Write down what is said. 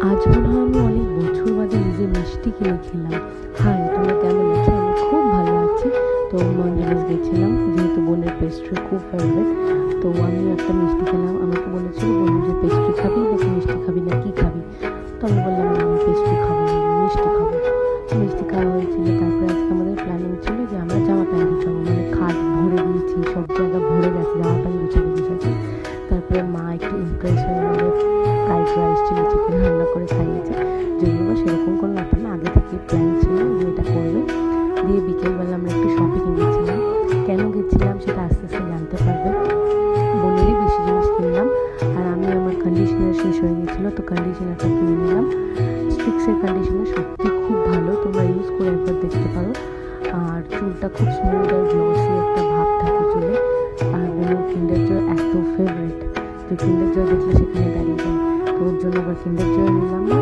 আজ মনে হয় আমি অনেক বছর বাদে নিজে মিষ্টি কিনে খেলাম। হাই, তোমরা কেমন আছো? আমি খুব ভালো আছি। তো মঞ্জুরিস গেছিলাম, যেহেতু বোনের পেস্ট্রি খুব ফেভারিট। তো আমি একটা মিষ্টি খেলাম। আমাকে বলেছিল বোন যে পেস্ট্রি খাবি নাকি মিষ্টি খাবি না কি খাবি। তো আমি বললাম না, আমি পেস্ট্রি খাবো না, আমি মিষ্টি খাবো। মিষ্টি খাওয়া হয়েছিল। তারপরে আজকে আমাদের প্ল্যানিং ছিল যে আমরা জামা প্যান্ট গুছাবো, মানে খাট ভরে দিয়েছি, সব জায়গা ভরে গেছে, জামা প্যান্ট গুছাতে গুছাতে। তারপরে মা একটু ইমপ্রেস হয়ে আমাদের ফ্রাইড রাইস, চিলি চিকেন রান্না করে খাইয়েছে। যদিও বা সেরকম কোনো ব্যাপার না, আগে থেকে প্ল্যান ছিল যে এটা করবে। দিয়ে বিকেলবেলা আমরা একটু শপিং গেছিলাম। কেন গেছিলাম সেটা আস্তে আস্তে জানতে পারবে। বোনেরই বেশি জিনিস কিনলাম। আর আমি আমার কন্ডিশনার শেষ হয়ে গেছিলো, তো কন্ডিশনারটা কিনে নিলাম। স্ট্রিক্সের কন্ডিশনার সত্যি খুব ভালো, তোমরা ইউজ করে একবার দেখতে পারো। আর চুলটা খুব স্মুথ আর গ্লসি একটা ভাব থাকে চুলে। আর বোনের কিন্ডার জয় এত ফেভারিট, যে কিন্ডার জয় দেখলে সেখানে দাঁড়িয়ে যায়। তো ওর জন্য আবার কিন্ডার জয় নিলাম।